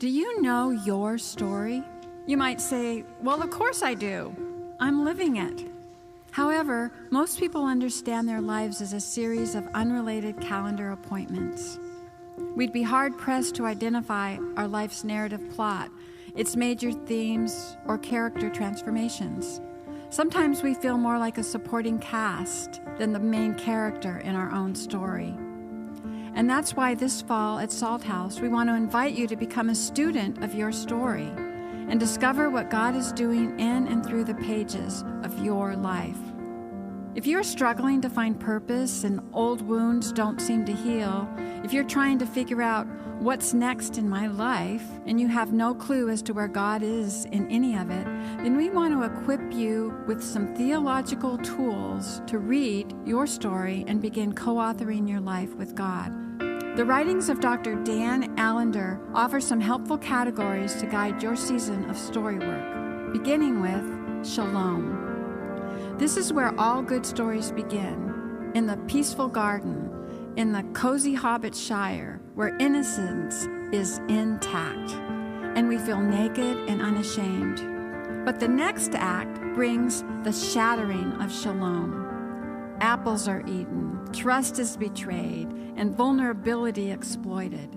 Do you know your story? You might say, well, of course I do. I'm living it. However, most people understand their lives as a series of unrelated calendar appointments. We'd be hard-pressed to identify our life's narrative plot, its major themes, or character transformations. Sometimes we feel more like a supporting cast than the main character in our own story. And that's why this fall at Salt House, we want to invite you to become a student of your story and discover what God is doing in and through the pages of your life. If you're struggling to find purpose and old wounds don't seem to heal, if you're trying to figure out what's next in my life and you have no clue as to where God is in any of it, then we want to equip you with some theological tools to read your story and begin co-authoring your life with God. The writings of Dr. Dan Allender offer some helpful categories to guide your season of story work, beginning with Shalom. This is where all good stories begin, in the peaceful garden, in the cozy Hobbit Shire, where innocence is intact, and we feel naked and unashamed. But the next act brings the shattering of Shalom. Apples are eaten, trust is betrayed, and vulnerability exploited.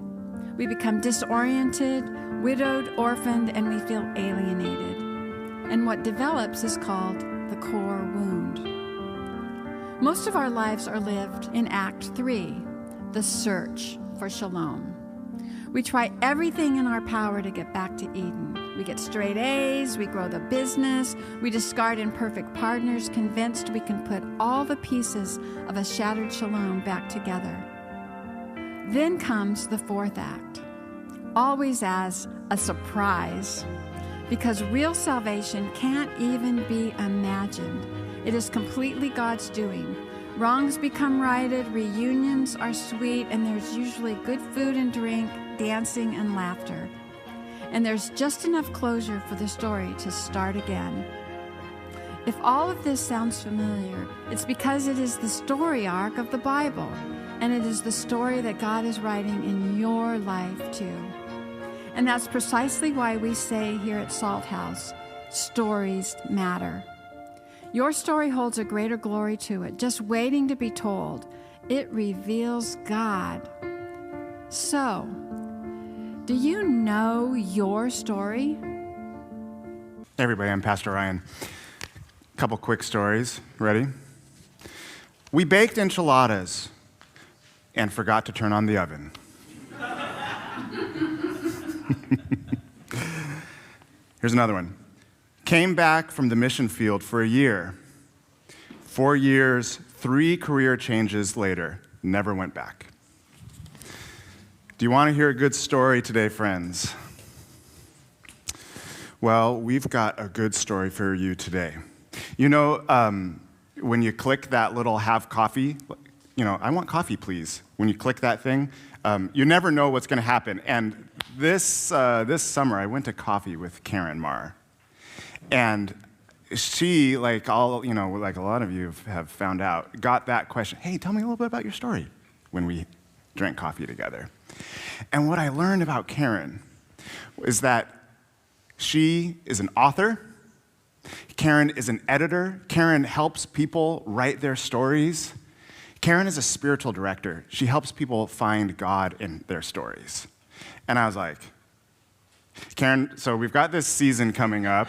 We become disoriented, widowed, orphaned, and we feel alienated. And what develops is called the core wound. Most of our lives are lived in Act 3, the search for Shalom. We try everything in our power to get back to Eden. We get straight A's, we grow the business, we discard imperfect partners, convinced we can put all the pieces of a shattered Shalom back together. Then comes the fourth act, always as a surprise, because real salvation can't even be imagined. It is completely God's doing. Wrongs become righted, reunions are sweet, and there's usually good food and drink, dancing and laughter. And there's just enough closure for the story to start again. If all of this sounds familiar, it's because it is the story arc of the Bible, and it is the story that God is writing in your life too. And that's precisely why we say here at Salt House, stories matter. Your story holds a greater glory to it, just waiting to be told. It reveals God. So, do you know your story? Hey everybody, I'm Pastor Ryan. A couple quick stories. Ready? We baked enchiladas and forgot to turn on the oven. Here's another one. Came back from the mission field for a year. 4 years, 3 career changes later, never went back. Do you want to hear a good story today, friends? Well, we've got a good story for you today. You know, when you click that little have coffee, I want coffee, please. When you click that thing, you never know what's going to happen. And this summer, I went to coffee with Karen Maher. And she, like a lot of you have found out, got that question, hey, tell me a little bit about your story, when we drank coffee together. And what I learned about Karen is that she is an author. Karen is an editor. Karen helps people write their stories. Karen is a spiritual director. She helps people find God in their stories. And I was like, Karen, so we've got this season coming up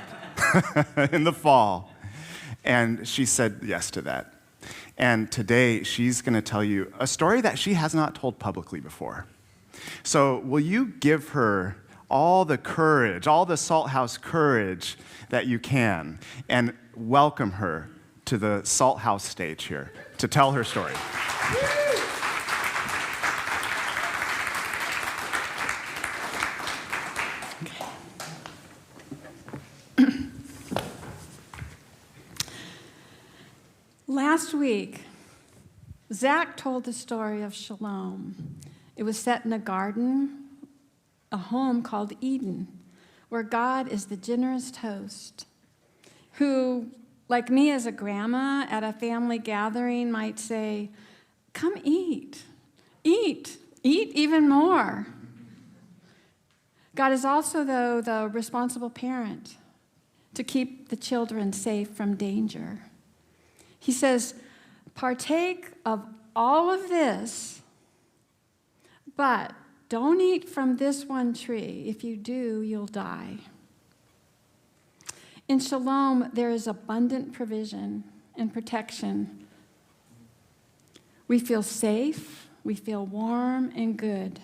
in the fall. And she said yes to that. And today, she's going to tell you a story that she has not told publicly before. So will you give her all the courage, all the Salt House courage that you can, and welcome her to the Salt House stage here to tell her story. Last week, Zach told the story of Shalom. It was set in a garden, a home called Eden, where God is the generous host who, like me as a grandma at a family gathering, might say, come eat, eat even more. God is also, though, the responsible parent to keep the children safe from danger. He says, partake of all of this, but don't eat from this one tree. If you do, you'll die. In Shalom, there is abundant provision and protection. We feel safe, we feel warm and good.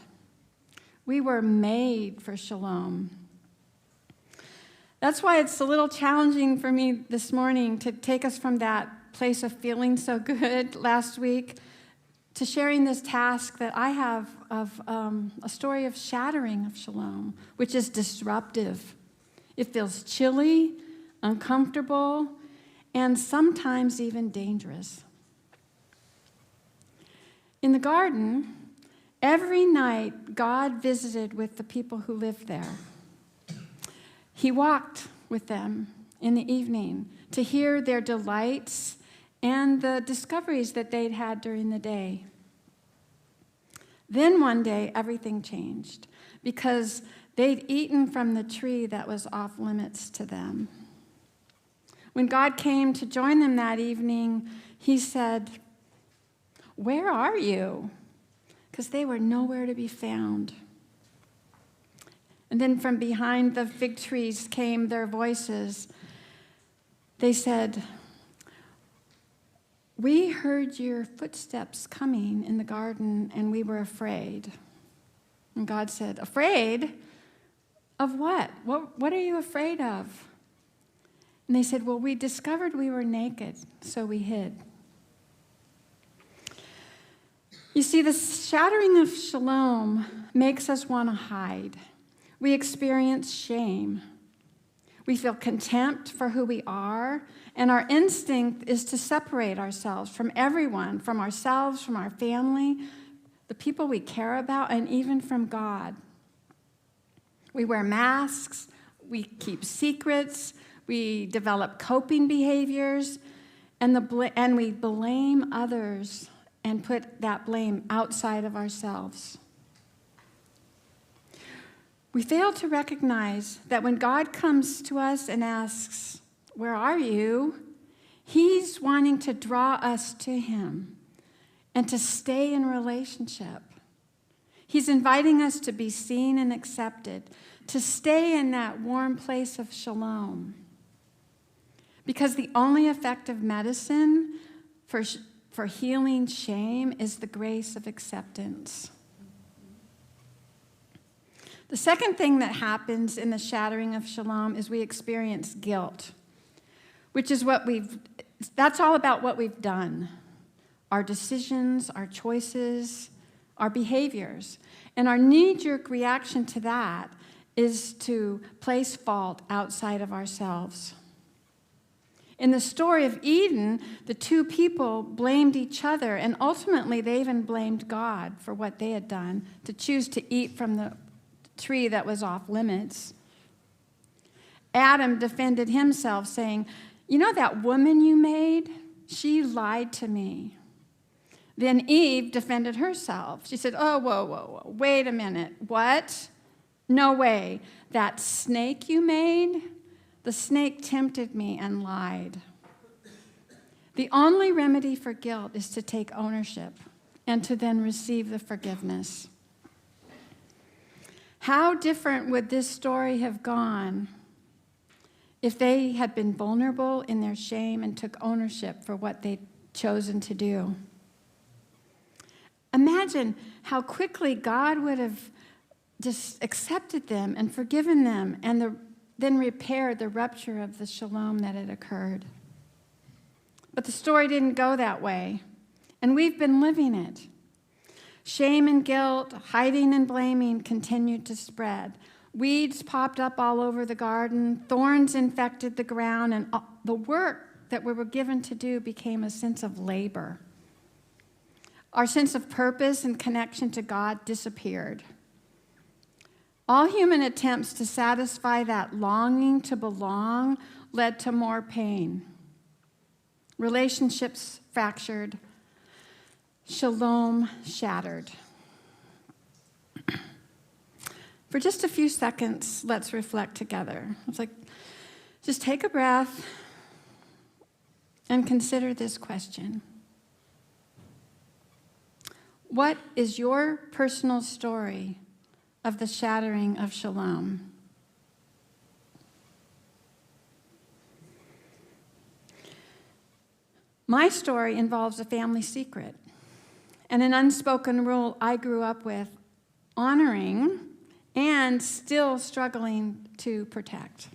We were made for Shalom. That's why it's a little challenging for me this morning to take us from that place of feeling so good last week to sharing this task that I have of a story of shattering of Shalom, which is disruptive. It feels chilly, uncomfortable, and sometimes even dangerous. In the garden, every night God visited with the people who lived there. He walked with them in the evening to hear their delights and the discoveries that they'd had during the day. Then one day, everything changed because they'd eaten from the tree that was off limits to them. When God came to join them that evening, he said, "Where are you?" Because they were nowhere to be found. And then from behind the fig trees came their voices. They said, "We heard your footsteps coming in the garden, and we were afraid." And God said, "Afraid? Of what? What are you afraid of?" And they said, "Well, we discovered we were naked, so we hid." You see, the shattering of Shalom makes us want to hide. We experience shame. We feel contempt for who we are, and our instinct is to separate ourselves from everyone, from ourselves, from our family, the people we care about, and even from God. We wear masks, we keep secrets, we develop coping behaviors, and we blame others and put that blame outside of ourselves. We fail to recognize that when God comes to us and asks, "Where are you?" He's wanting to draw us to him and to stay in relationship. He's inviting us to be seen and accepted, to stay in that warm place of Shalom. Because the only effective medicine for healing shame is the grace of acceptance. The second thing that happens in the shattering of Shalom is we experience guilt, which is that's all about what we've done, our decisions, our choices, our behaviors. And our knee-jerk reaction to that is to place fault outside of ourselves. In the story of Eden, the two people blamed each other, and ultimately they even blamed God for what they had done, to choose to eat from the tree that was off limits. Adam defended himself, saying, "You know that woman you made? She lied to me." Then Eve defended herself. She said, "Oh, whoa, wait a minute. What? No way. That snake you made? The snake tempted me and lied." The only remedy for guilt is to take ownership and to then receive the forgiveness. How different would this story have gone if they had been vulnerable in their shame and took ownership for what they'd chosen to do? Imagine how quickly God would have just accepted them and forgiven them and then repaired the rupture of the Shalom that had occurred. But the story didn't go that way, and we've been living it. Shame and guilt, hiding and blaming continued to spread. Weeds popped up all over the garden, thorns infected the ground, and the work that we were given to do became a sense of labor. Our sense of purpose and connection to God disappeared. All human attempts to satisfy that longing to belong led to more pain. Relationships fractured. Shalom shattered. For just a few seconds, let's reflect together. It's like, just take a breath and consider this question. What is your personal story of the shattering of Shalom? My story involves a family secret and an unspoken rule I grew up with, honoring and still struggling to protect.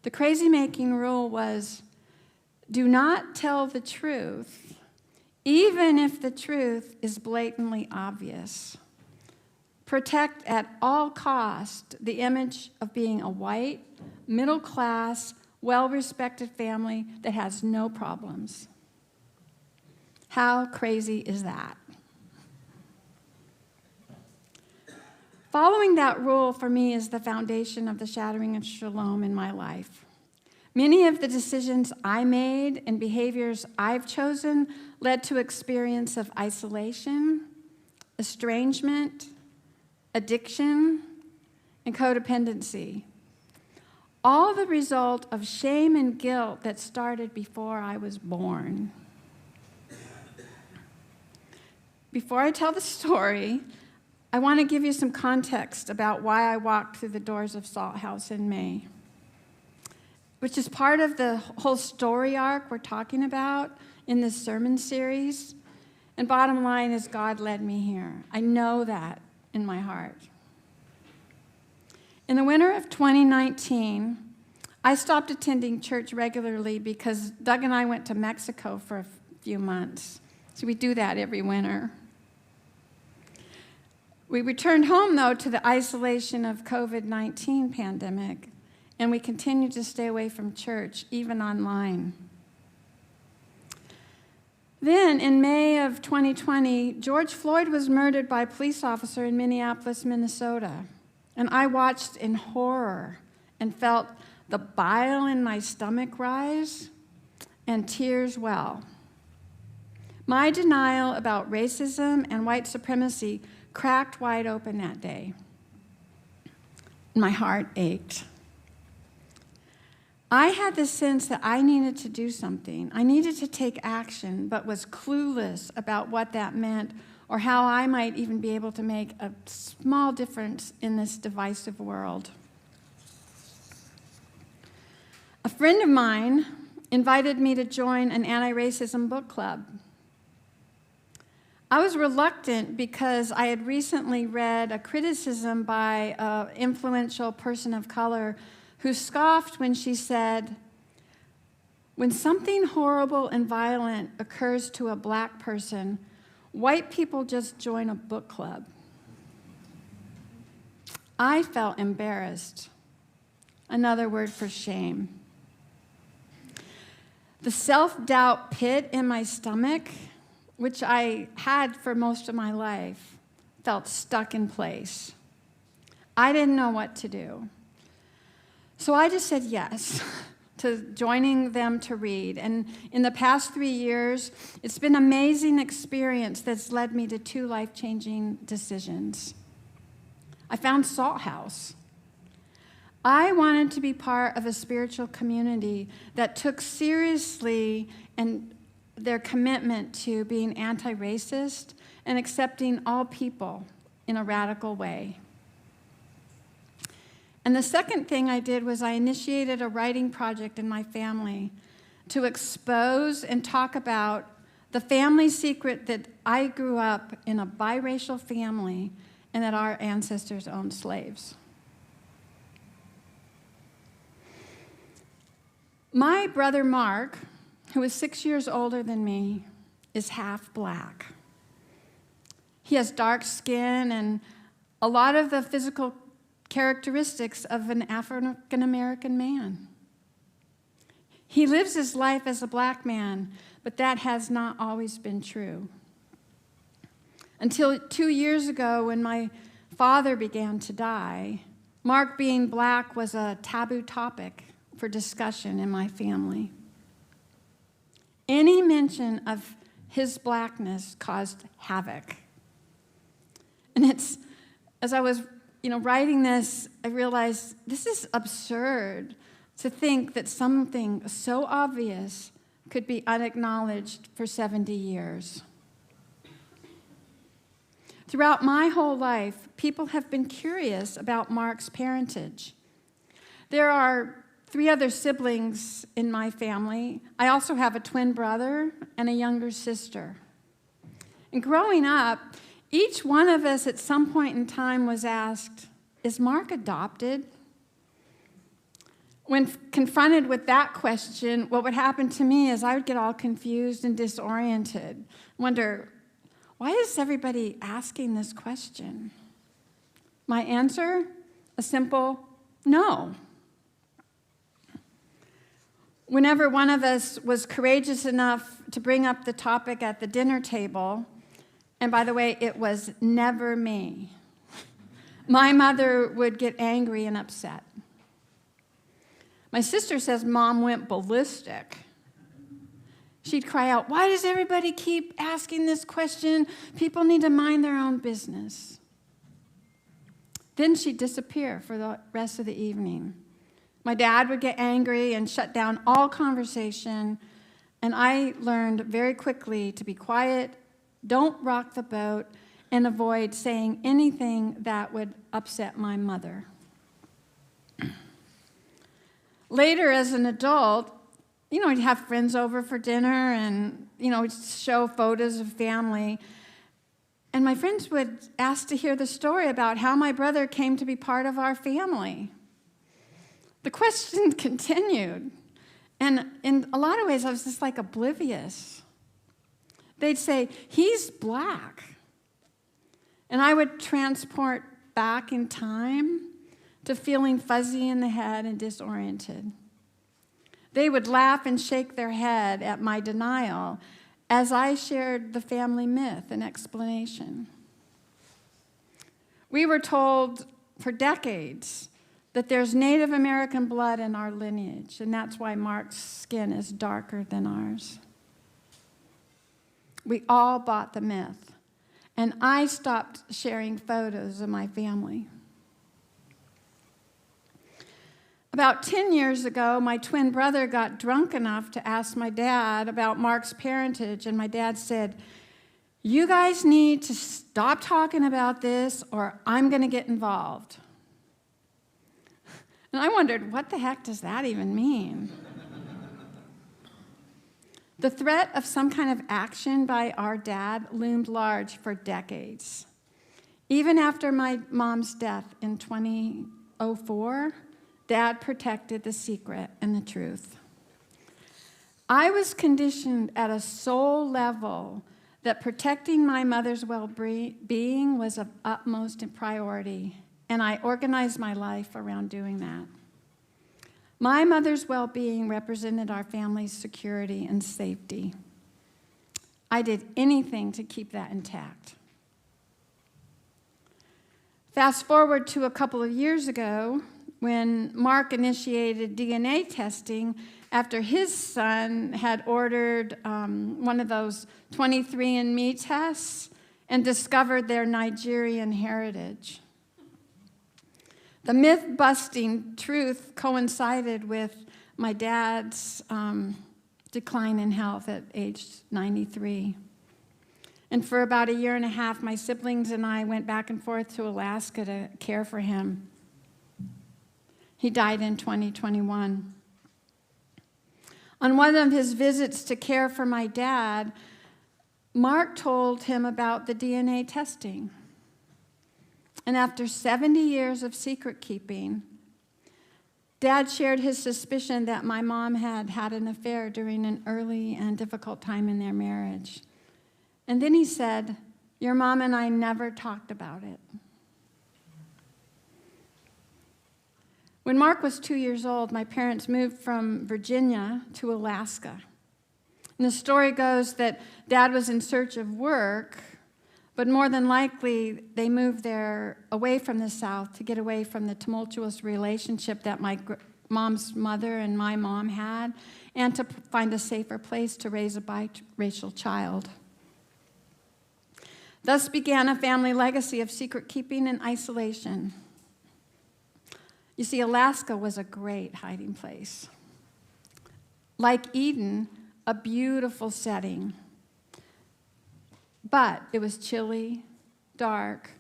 The crazy-making rule was, do not tell the truth, even if the truth is blatantly obvious. Protect at all costs the image of being a white, middle-class, well-respected family that has no problems. How crazy is that? Following that rule for me is the foundation of the shattering of Shalom in my life. Many of the decisions I made and behaviors I've chosen led to experience of isolation, estrangement, addiction, and codependency. All the result of shame and guilt that started before I was born. Before I tell the story, I want to give you some context about why I walked through the doors of Salt House in May, which is part of the whole story arc we're talking about in this sermon series. And bottom line is, God led me here. I know that in my heart. In the winter of 2019, I stopped attending church regularly because Doug and I went to Mexico for a few months. So we do that every winter. We returned home, though, to the isolation of COVID-19 pandemic, and we continued to stay away from church, even online. Then, in May of 2020, George Floyd was murdered by a police officer in Minneapolis, Minnesota. And I watched in horror and felt the bile in my stomach rise and tears well. My denial about racism and white supremacy cracked wide open that day. My heart ached. I had the sense that I needed to do something. I needed to take action, but was clueless about what that meant or how I might even be able to make a small difference in this divisive world. A friend of mine invited me to join an anti-racism book club. I was reluctant because I had recently read a criticism by an influential person of color who scoffed when she said, "When something horrible and violent occurs to a black person, white people just join a book club." I felt embarrassed. Another word for shame. The self-doubt pit in my stomach, which I had for most of my life, felt stuck in place. I didn't know what to do. So I just said yes to joining them to read. And in the past 3 years, it's been an amazing experience that's led me to 2 life-changing decisions. I found Salt House. I wanted to be part of a spiritual community that took seriously and their commitment to being anti-racist and accepting all people in a radical way. And the second thing I did was I initiated a writing project in my family to expose and talk about the family secret that I grew up in a biracial family and that our ancestors owned slaves. My brother Mark, who is 6 years older than me, is half black. He has dark skin and a lot of the physical characteristics of an African-American man. He lives his life as a black man, but that has not always been true. Until 2 years ago, when my father began to die, Mark being black was a taboo topic for discussion in my family. Any mention of his blackness caused havoc. And it's as I was, writing this, I realized this is absurd to think that something so obvious could be unacknowledged for 70 years. Throughout my whole life, people have been curious about Mark's parentage. There are 3 other siblings in my family. I also have a twin brother and a younger sister. And growing up, each one of us at some point in time was asked, is Mark adopted? When confronted with that question, what would happen to me is I would get all confused and disoriented, wonder, why is everybody asking this question? My answer, a simple no. Whenever one of us was courageous enough to bring up the topic at the dinner table, and by the way, it was never me, my mother would get angry and upset. My sister says Mom went ballistic. She'd cry out, why does everybody keep asking this question? People need to mind their own business. Then she'd disappear for the rest of the evening. My dad would get angry and shut down all conversation, and I learned very quickly to be quiet, don't rock the boat, and avoid saying anything that would upset my mother. Later, as an adult, I'd have friends over for dinner and, we'd show photos of family. And my friends would ask to hear the story about how my brother came to be part of our family. The question continued. And in a lot of ways, I was just like oblivious. They'd say, he's black. And I would transport back in time to feeling fuzzy in the head and disoriented. They would laugh and shake their head at my denial as I shared the family myth and explanation. We were told for decades that there's Native American blood in our lineage, and that's why Mark's skin is darker than ours. We all bought the myth, and I stopped sharing photos of my family. About 10 years ago, my twin brother got drunk enough to ask my dad about Mark's parentage, and my dad said, you guys need to stop talking about this or I'm going to get involved. And I wondered, what the heck does that even mean? The threat of some kind of action by our dad loomed large for decades. Even after my mom's death in 2004, Dad protected the secret and the truth. I was conditioned at a soul level that protecting my mother's well-being was of utmost priority, and I organized my life around doing that. My mother's well-being represented our family's security and safety. I did anything to keep that intact. Fast forward to a couple of years ago, when Mark initiated DNA testing after his son had ordered one of those 23andMe tests and discovered their Nigerian heritage. The myth-busting truth coincided with my dad's decline in health at age 93. And for about a year and a half, my siblings and I went back and forth to Alaska to care for him. He died in 2021. On one of his visits to care for my dad, Mark told him about the DNA testing. And after 70 years of secret keeping, Dad shared his suspicion that my mom had had an affair during an early and difficult time in their marriage. And then he said, your mom and I never talked about it. When Mark was 2 years old, my parents moved from Virginia to Alaska. And the story goes that Dad was in search of work, but more than likely they moved there away from the South to get away from the tumultuous relationship that my mom's mother and my mom had, and to find a safer place to raise a biracial child. Thus began a family legacy of secret keeping and isolation. You see, Alaska was a great hiding place. Like Eden, a beautiful setting. But it was chilly, dark,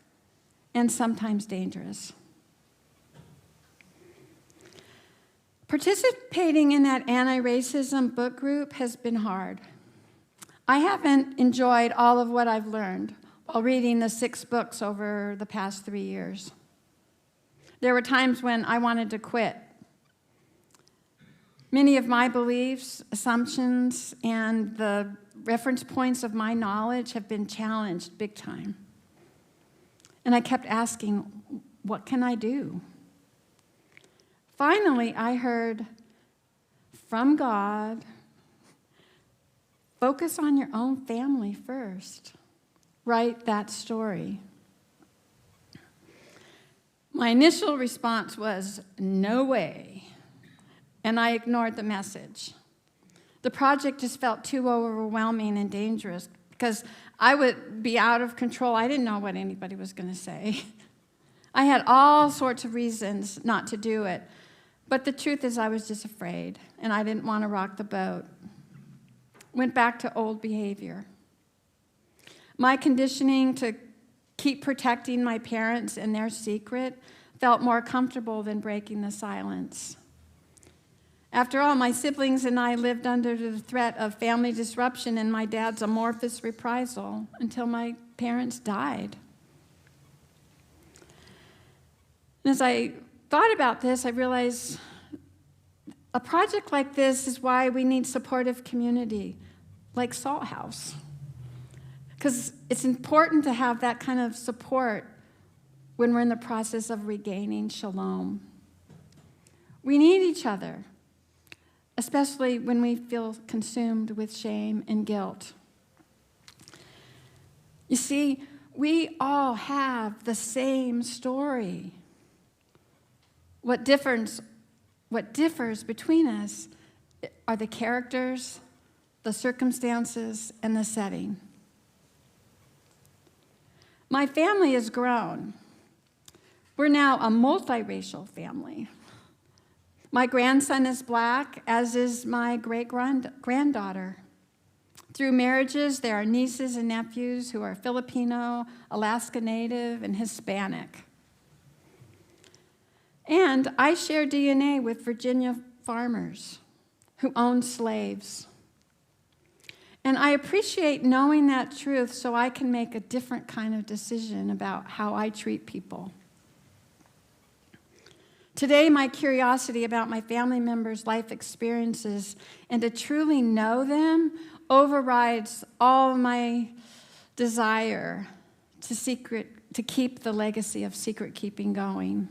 and sometimes dangerous. Participating in that anti-racism book group has been hard. I haven't enjoyed all of what I've learned while reading the 6 books over the past 3 years. There were times when I wanted to quit. Many of my beliefs, assumptions, and the reference points of my knowledge have been challenged big time. And I kept asking, what can I do? Finally, I heard from God, focus on your own family first. Write that story. My initial response was, no way. And I ignored the message. The project just felt too overwhelming and dangerous because I would be out of control. I didn't know what anybody was going to say. I had all sorts of reasons not to do it. But the truth is I was just afraid, and I didn't want to rock the boat. Went back to old behavior. My conditioning to keep protecting my parents and their secret felt more comfortable than breaking the silence. After all, my siblings and I lived under the threat of family disruption and my dad's amorphous reprisal until my parents died. And as I thought about this, I realized a project like this is why we need supportive community, like Salt House. Because it's important to have that kind of support when we're in the process of regaining shalom. We need each other, especially when we feel consumed with shame and guilt. You see, we all have the same story. What differs between us are the characters, the circumstances, and the setting. My family has grown. We're now a multiracial family. My grandson is black, as is my great-granddaughter. Through marriages, there are nieces and nephews who are Filipino, Alaska Native, and Hispanic. And I share DNA with Virginia farmers who owned slaves. And I appreciate knowing that truth so I can make a different kind of decision about how I treat people. Today, my curiosity about my family members' life experiences and to truly know them overrides all my desire to keep the legacy of secret keeping going.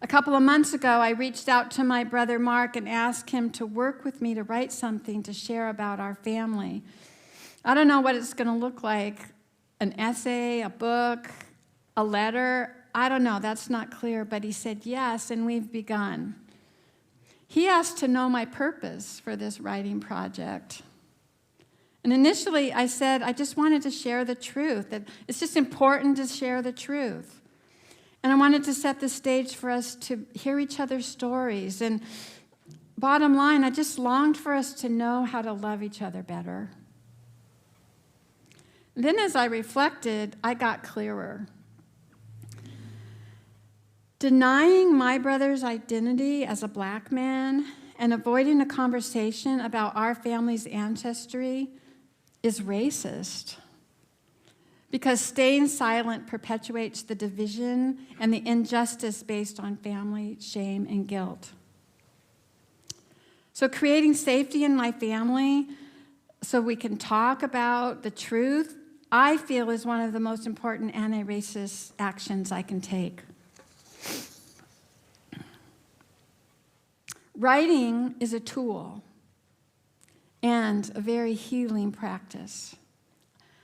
A couple of months ago, I reached out to my brother Mark and asked him to work with me to write something to share about our family. I don't know what it's going to look like, an essay, a book, a letter. I don't know, that's not clear, but he said yes, and we've begun. He asked to know my purpose for this writing project. And initially, I said I just wanted to share the truth, that it's just important to share the truth. And I wanted to set the stage for us to hear each other's stories. And bottom line, I just longed for us to know how to love each other better. And then as I reflected, I got clearer. Denying my brother's identity as a black man and avoiding a conversation about our family's ancestry is racist. Because staying silent perpetuates the division and the injustice based on family shame and guilt. So creating safety in my family so we can talk about the truth, I feel is one of the most important anti-racist actions I can take. Writing is a tool and a very healing practice.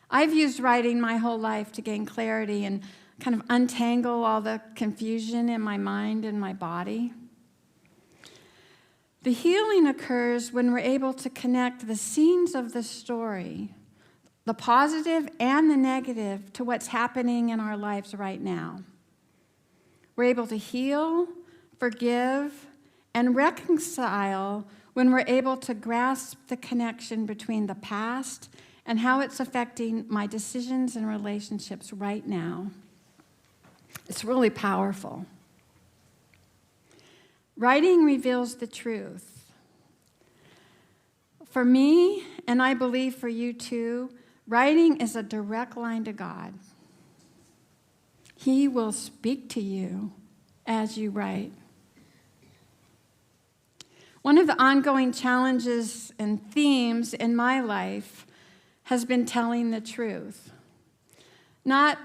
I've used writing my whole life to gain clarity and kind of untangle all the confusion in my mind and my body. The healing occurs when we're able to connect the scenes of the story, the positive and the negative to what's happening in our lives right now. We're able to heal, forgive, and reconcile when we're able to grasp the connection between the past and how it's affecting my decisions and relationships right now. It's really powerful. Writing reveals the truth. For me, and I believe for you too, writing is a direct line to God. He will speak to you as you write. One of the ongoing challenges and themes in my life has been telling the truth. Not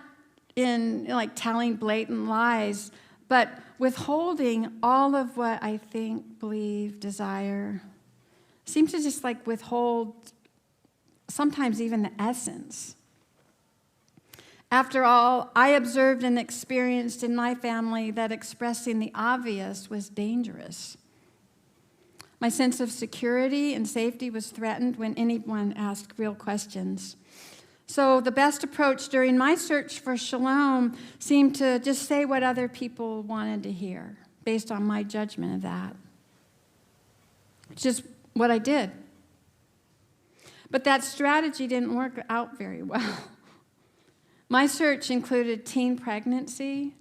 in like telling blatant lies, but withholding all of what I think, believe, desire. Seem to just like withhold sometimes even the essence. After all, I observed and experienced in my family that expressing the obvious was dangerous. My sense of security and safety was threatened when anyone asked real questions. So the best approach during my search for shalom seemed to just say what other people wanted to hear, based on my judgment of that. It's just what I did. But that strategy didn't work out very well. My search included teen pregnancy,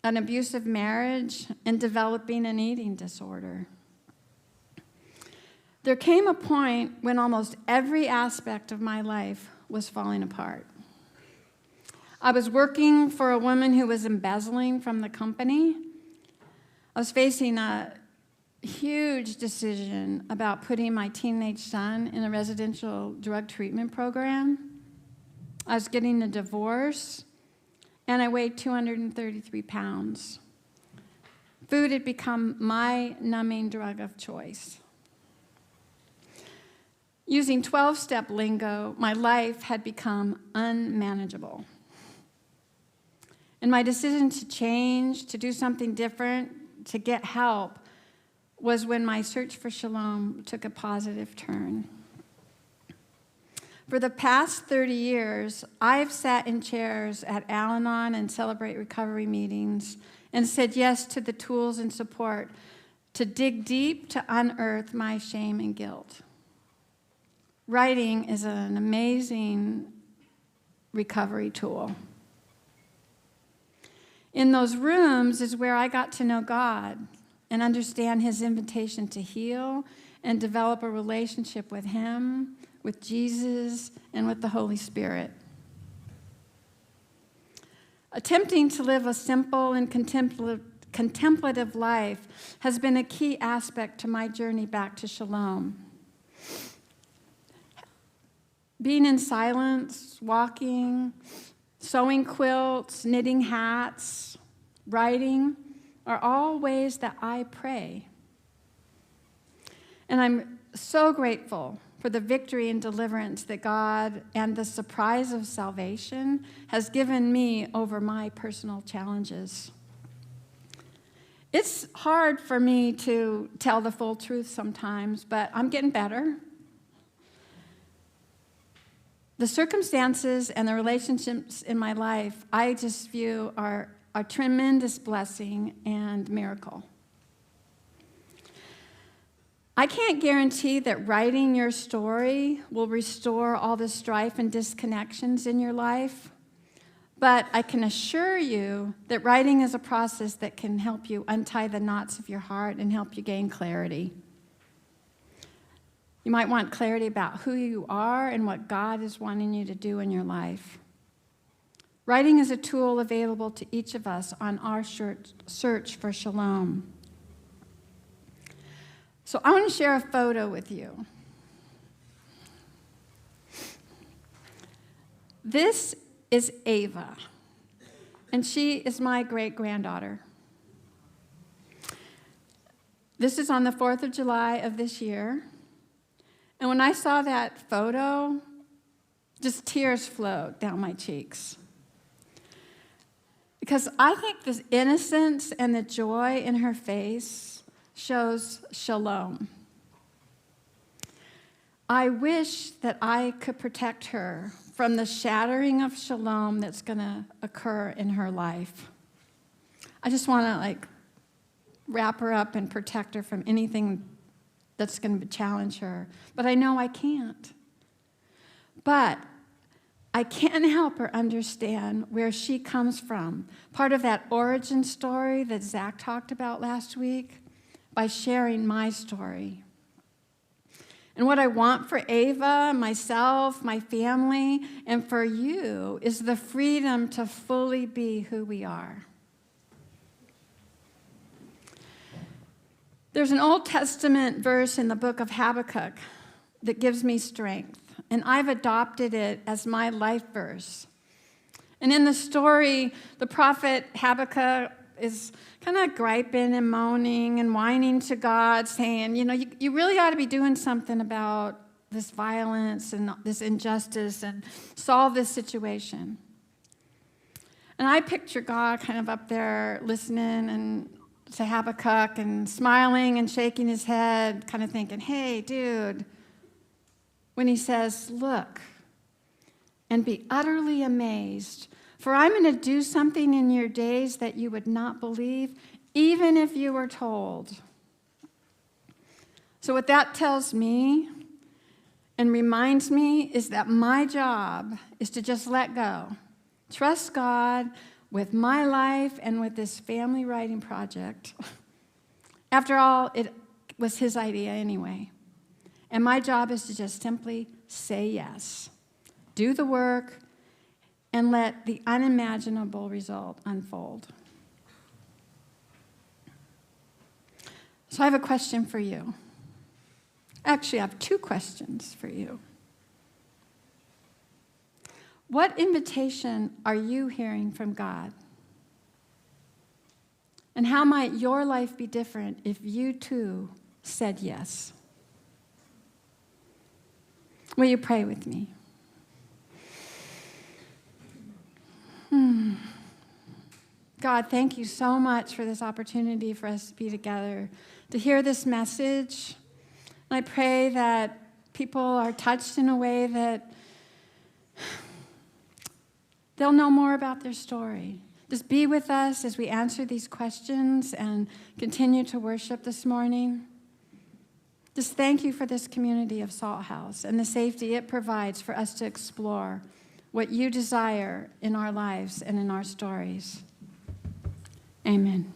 an abusive marriage, and developing an eating disorder. There came a point when almost every aspect of my life was falling apart. I was working for a woman who was embezzling from the company. I was facing a huge decision about putting my teenage son in a residential drug treatment program. I was getting a divorce, and I weighed 233 pounds. Food had become my numbing drug of choice. Using 12-step lingo, my life had become unmanageable. And my decision to change, to do something different, to get help, was when my search for shalom took a positive turn. For the past 30 years, I've sat in chairs at Al-Anon and Celebrate Recovery meetings and said yes to the tools and support to dig deep to unearth my shame and guilt. Writing is an amazing recovery tool. In those rooms is where I got to know God and understand his invitation to heal and develop a relationship with him, with Jesus, and with the Holy Spirit. Attempting to live a simple and contemplative life has been a key aspect to my journey back to shalom. Being in silence, walking, sewing quilts, knitting hats, writing are all ways that I pray. And I'm so grateful for the victory and deliverance that God and the surprise of salvation has given me over my personal challenges. It's hard for me to tell the full truth sometimes, but I'm getting better. The circumstances and the relationships in my life, I just view are a tremendous blessing and miracle. I can't guarantee that writing your story will restore all the strife and disconnections in your life, but I can assure you that writing is a process that can help you untie the knots of your heart and help you gain clarity. You might want clarity about who you are and what God is wanting you to do in your life. Writing is a tool available to each of us on our search for shalom. So I want to share a photo with you. This is Ava, and she is my great-granddaughter. This is on the 4th of July of this year. And when I saw that photo, just tears flowed down my cheeks. Because I think this innocence and the joy in her face shows shalom. I wish that I could protect her from the shattering of shalom that's going to occur in her life. I just want to wrap her up and protect her from anything that's going to challenge her. But I know I can't. But I can help her understand where she comes from. Part of that origin story that Zach talked about last week, by sharing my story. And what I want for Ava, myself, my family, and for you is the freedom to fully be who we are. There's an Old Testament verse in the book of Habakkuk that gives me strength, and I've adopted it as my life verse. And in the story, the prophet Habakkuk is kind of griping and moaning and whining to God, saying, you really ought to be doing something about this violence and this injustice and solve this situation. And I picture God kind of up there listening and to Habakkuk and smiling and shaking his head, kind of thinking, hey, dude, when he says, look, and be utterly amazed, for I'm going to do something in your days that you would not believe, even if you were told. So what that tells me and reminds me is that my job is to just let go. Trust God with my life and with this family writing project. After all, it was his idea anyway. And my job is to just simply say yes, do the work, and let the unimaginable result unfold. So I have a question for you. Actually, I have two questions for you. What invitation are you hearing from God? And how might your life be different if you too said yes? Will you pray with me? God, thank you so much for this opportunity for us to be together, to hear this message. And I pray that people are touched in a way that they'll know more about their story. Just be with us as we answer these questions and continue to worship this morning. Just thank you for this community of Salt House and the safety it provides for us to explore what you desire in our lives and in our stories. Amen.